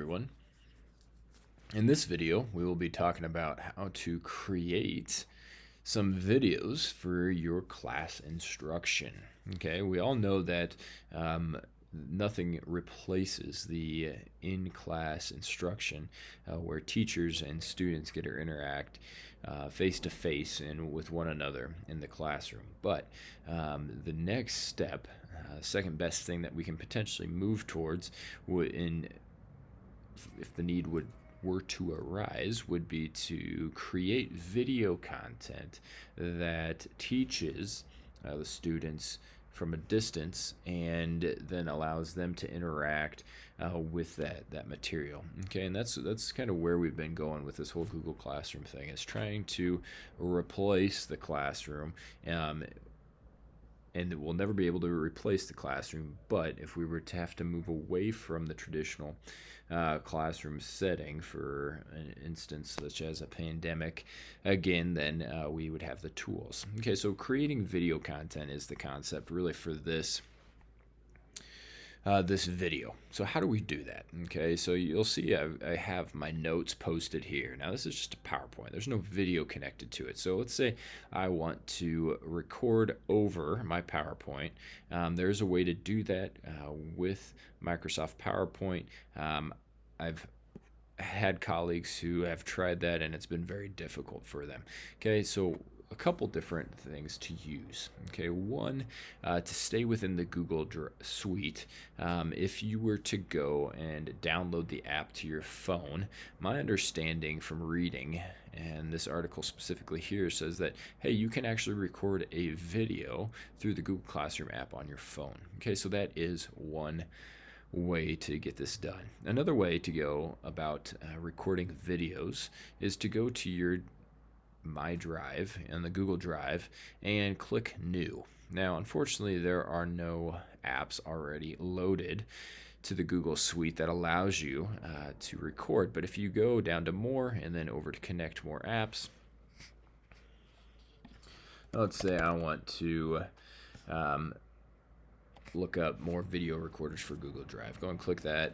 everyone. In this video, we will be talking about how to create some videos for your class instruction. Okay, we all know that nothing replaces the in-class instruction where teachers and students get to interact face-to-face and with one another in the classroom. But the next step, second best thing that we can potentially move towards if the need were to arise, would be to create video content that teaches the students from a distance and then allows them to interact with that material. Okay, and that's kind of where we've been going with this whole Google Classroom thing, is trying to replace the classroom. And we'll never be able to replace the classroom, but if we were to have to move away from the traditional classroom setting for an instance such as a pandemic, again, then we would have the tools. Okay, so creating video content is the concept really for this video. So how do we do that? Okay, so you'll see I have my notes posted here. Now this is just a PowerPoint. There's no video connected to it. So let's say I want to record over my PowerPoint. There's a way to do that with Microsoft PowerPoint. I've had colleagues who have tried that and it's been very difficult for them. Okay, so a couple different things to use. Okay, one, to stay within the Google Suite, if you were to go and download the app to your phone, my understanding from reading, and this article specifically here says that, hey, you can actually record a video through the Google Classroom app on your phone. Okay, so that is one way to get this done. Another way to go about recording videos is to go to your My Drive and the Google Drive and click New. Now, unfortunately, there are no apps already loaded to the Google Suite that allows you to record. But if you go down to More and then over to Connect More Apps, let's say I want to look up more video recorders for Google Drive. Go and click that,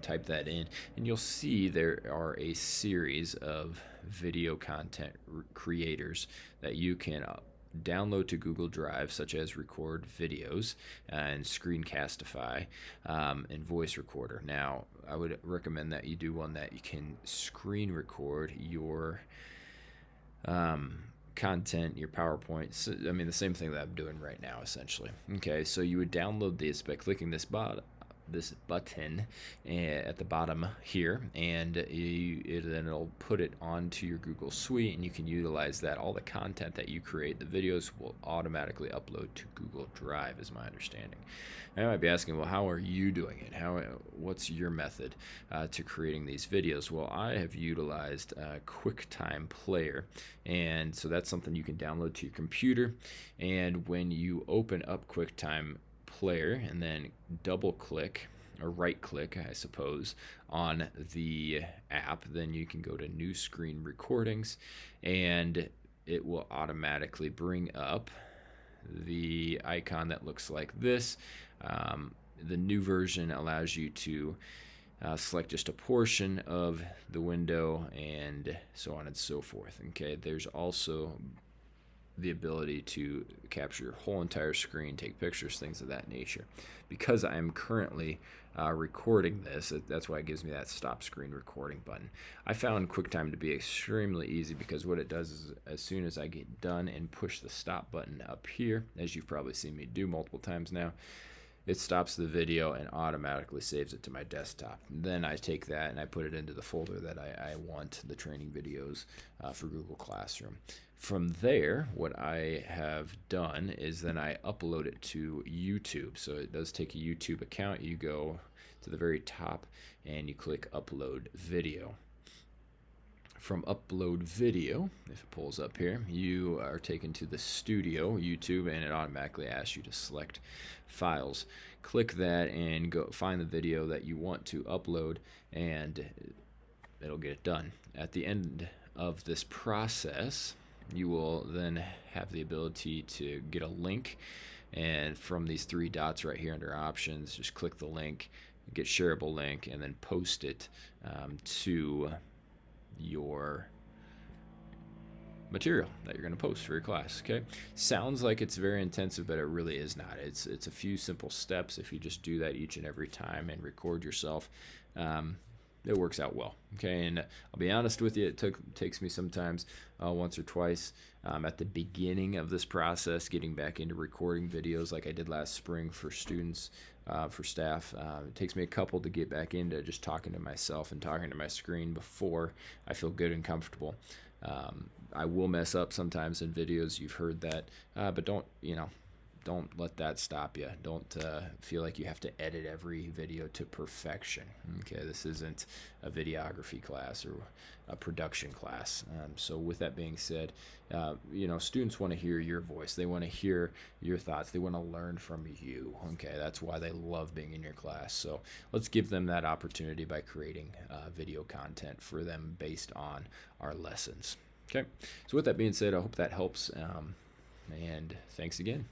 type that in, and you'll see there are a series of video content creators that you can download to Google Drive, such as Record Videos and Screencastify and Voice Recorder. Now, I would recommend that you do one that you can screen record your content, your PowerPoint. I mean, the same thing that I'm doing right now, essentially. Okay, so you would download this by clicking this button at the bottom here, and then it'll put it onto your Google Suite, and you can utilize that. All the content that you create, the videos, will automatically upload to Google Drive, is my understanding. I might be asking, well, how are you doing it? What's your method to creating these videos? Well, I have utilized QuickTime Player, and so that's something you can download to your computer. And when you open up QuickTime Player and then double click or right click, I suppose, on the app, then you can go to New Screen Recordings, and it will automatically bring up the icon that looks like this. The new version allows you to select just a portion of the window and so on and so forth. Okay, there's also the ability to capture your whole entire screen, take pictures, things of that nature. Because I'm currently recording this, that's why it gives me that stop screen recording button. I found QuickTime to be extremely easy because what it does is as soon as I get done and push the stop button up here, as you've probably seen me do multiple times now, it stops the video and automatically saves it to my desktop. Then I take that and I put it into the folder that I want the training videos for Google Classroom. From there, what I have done is then I upload it to YouTube. So it does take a YouTube account. You go to the very top and you click Upload Video. From Upload Video, if it pulls up here, you are taken to the Studio YouTube, and it automatically asks you to select files. Click that and go find the video that you want to upload, and it'll get it done. At the end of this process, you will then have the ability to get a link, and from these three dots right here under Options, just click the link. get shareable link, and then post it to your material that you're going to post for your class. Okay, sounds like it's very intensive, but it really is not. It's a few simple steps. If you just do that each and every time and record yourself, it works out well. Okay, and I'll be honest with you, it takes me sometimes once or twice at the beginning of this process, getting back into recording videos like I did last spring for students, for staff. It takes me a couple to get back into just talking to myself and talking to my screen before I feel good and comfortable. I will mess up sometimes in videos. You've heard that, but don't let that stop you. Don't feel like you have to edit every video to perfection. Okay, this isn't a videography class or a production class. So with that being said, students want to hear your voice. They want to hear your thoughts. They want to learn from you. Okay, that's why they love being in your class. So let's give them that opportunity by creating video content for them based on our lessons. Okay, so with that being said, I hope that helps, and thanks again.